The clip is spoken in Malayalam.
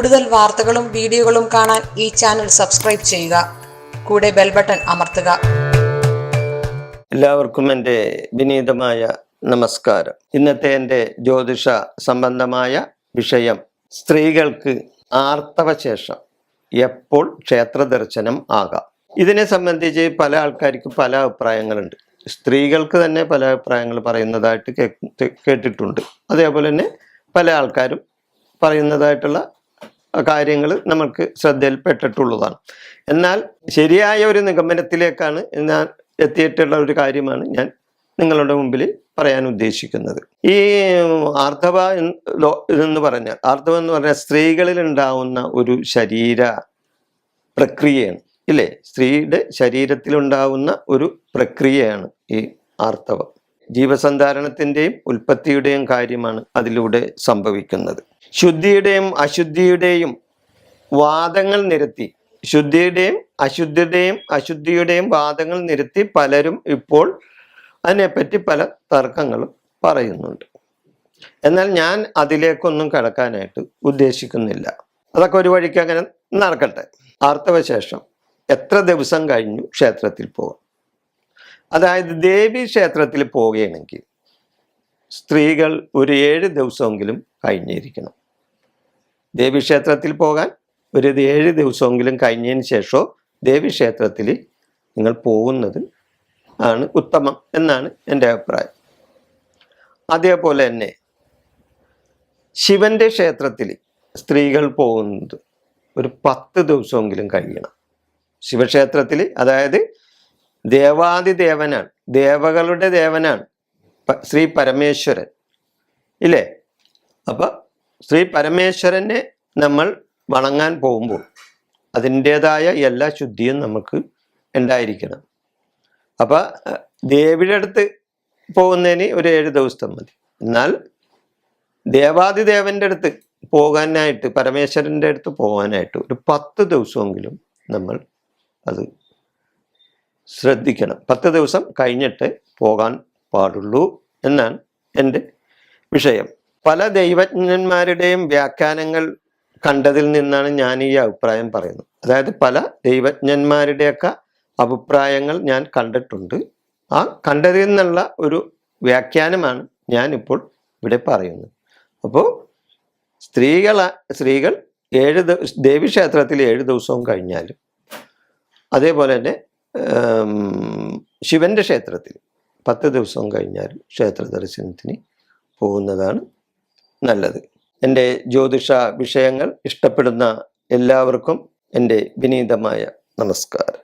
കൂടുതൽ വാർത്തകളും വീഡിയോകളും കാണാൻ ഈ ചാനൽ സബ്സ്ക്രൈബ് ചെയ്യുക. കൂടെ ബെൽ ബട്ടൺ അമർത്തുക. എല്ലാവർക്കും എൻ്റെ വിനീതമായ നമസ്കാരം. ഇന്നത്തെ എൻ്റെ ജ്യോതിഷ സംബന്ധമായ വിഷയം, സ്ത്രീകൾക്ക് ആർത്തവശേഷം എപ്പോൾ ക്ഷേത്ര ദർശനം ആകാം. ഇതിനെ സംബന്ധിച്ച് പല ആൾക്കാർക്ക് പല അഭിപ്രായങ്ങളുണ്ട്. സ്ത്രീകൾക്ക് തന്നെ പല അഭിപ്രായങ്ങൾ പറയുന്നതായിട്ട് കേട്ടിട്ടുണ്ട്. അതേപോലെ തന്നെ പല ആൾക്കാരും പറയുന്നതായിട്ടുള്ള കാര്യങ്ങൾ നമുക്ക് ശ്രദ്ധയിൽപ്പെട്ടിട്ടുള്ളതാണ്. എന്നാൽ ശരിയായ ഒരു നിഗമനത്തിലേക്കാണ് ഞാൻ എത്തിയിട്ടുള്ള ഒരു കാര്യമാണ് ഞാൻ നിങ്ങളുടെ മുമ്പിൽ പറയാൻ ഉദ്ദേശിക്കുന്നത്. ഈ ആർത്തവം എന്ന് പറഞ്ഞാൽ സ്ത്രീകളിൽ ഉണ്ടാവുന്ന ഒരു ശരീര പ്രക്രിയയാണ്, ഇല്ലേ? സ്ത്രീയുടെ ശരീരത്തിലുണ്ടാവുന്ന ഒരു പ്രക്രിയയാണ് ഈ ആർത്തവം. ജീവസന്ധാരണത്തിൻ്റെയും ഉൽപ്പത്തിയുടെയും കാര്യമാണ് അതിലൂടെ സംഭവിക്കുന്നത്. ശുദ്ധിയുടെയും അശുദ്ധിയുടെയും വാദങ്ങൾ നിരത്തി, ശുദ്ധിയുടെയും അശുദ്ധിയുടെയും വാദങ്ങൾ നിരത്തി പലരും ഇപ്പോൾ അതിനെപ്പറ്റി പല തർക്കങ്ങളും പറയുന്നുണ്ട്. എന്നാൽ ഞാൻ അതിലേക്കൊന്നും കടക്കാനായിട്ട് ഉദ്ദേശിക്കുന്നില്ല. അതൊക്കെ ഒരു വഴിക്ക് അങ്ങനെ നടക്കട്ടെ. ആർത്തവശേഷം എത്ര ദിവസം കഴിഞ്ഞു ക്ഷേത്രത്തിൽ പോകാം? അതായത് ദേവീ ക്ഷേത്രത്തിൽ പോവുകയാണെങ്കിൽ സ്ത്രീകൾ ഒരു 7 ദിവസമെങ്കിലും കഴിഞ്ഞിരിക്കണം. ദേവീക്ഷേത്രത്തിൽ പോകാൻ ഒരു 7 ദിവസമെങ്കിലും കഴിഞ്ഞതിന് ശേഷം ദേവീക്ഷേത്രത്തിൽ നിങ്ങൾ പോകുന്നത് ആണ് ഉത്തമം എന്നാണ് എൻ്റെ അഭിപ്രായം. അതേപോലെ തന്നെ ശിവൻ്റെ ക്ഷേത്രത്തിൽ സ്ത്രീകൾ പോകുന്നത് ഒരു 10 ദിവസമെങ്കിലും കഴിയണം. ശിവക്ഷേത്രത്തിൽ, അതായത് ദേവാദിദേവനാണ്, ദേവകളുടെ ദേവനാണ് ശ്രീ പരമേശ്വരൻ, ഇല്ലേ? അപ്പം ശ്രീ പരമേശ്വരനെ നമ്മൾ വണങ്ങാൻ പോകുമ്പോൾ അതിൻ്റേതായ എല്ലാ ശുദ്ധിയും നമുക്ക് ഉണ്ടായിരിക്കണം. അപ്പം ദേവിയുടെ അടുത്ത് പോകുന്നതിന് ഒരു 7 ദിവസം മതി. എന്നാൽ ദേവാദിദേവൻ്റെ അടുത്ത് പോകാനായിട്ട്, പരമേശ്വരൻ്റെ അടുത്ത് പോകാനായിട്ട് ഒരു 10 ദിവസമെങ്കിലും നമ്മൾ അത് ശ്രദ്ധിക്കണം. 10 ദിവസം കഴിഞ്ഞിട്ട് പോകാൻ പാടുള്ളൂ എന്നാണ് എൻ്റെ വിഷയം. പല ദൈവജ്ഞന്മാരുടെയും വ്യാഖ്യാനങ്ങൾ കണ്ടതിൽ നിന്നാണ് ഞാൻ ഈ അഭിപ്രായം പറയുന്നത്. അതായത് പല ദൈവജ്ഞന്മാരുടെയൊക്കെ അഭിപ്രായങ്ങൾ ഞാൻ കണ്ടിട്ടുണ്ട്. ആ കണ്ടതിൽ നിന്നുള്ള ഒരു വ്യാഖ്യാനമാണ് ഞാനിപ്പോൾ ഇവിടെ പറയുന്നത്. അപ്പോൾ സ്ത്രീകൾ ദേവീക്ഷേത്രത്തിൽ 7 ദിവസവും കഴിഞ്ഞാലും, അതേപോലെ തന്നെ ശിവൻ്റെ ക്ഷേത്രത്തിൽ 10 ദിവസവും കഴിഞ്ഞാൽ ക്ഷേത്ര ദർശനത്തിന് പോകുന്നതാണ് നല്ലത്. എൻ്റെ ജ്യോതിഷ വിഷയങ്ങൾ ഇഷ്ടപ്പെടുന്ന എല്ലാവർക്കും എൻ്റെ വിനീതമായ നമസ്കാരം.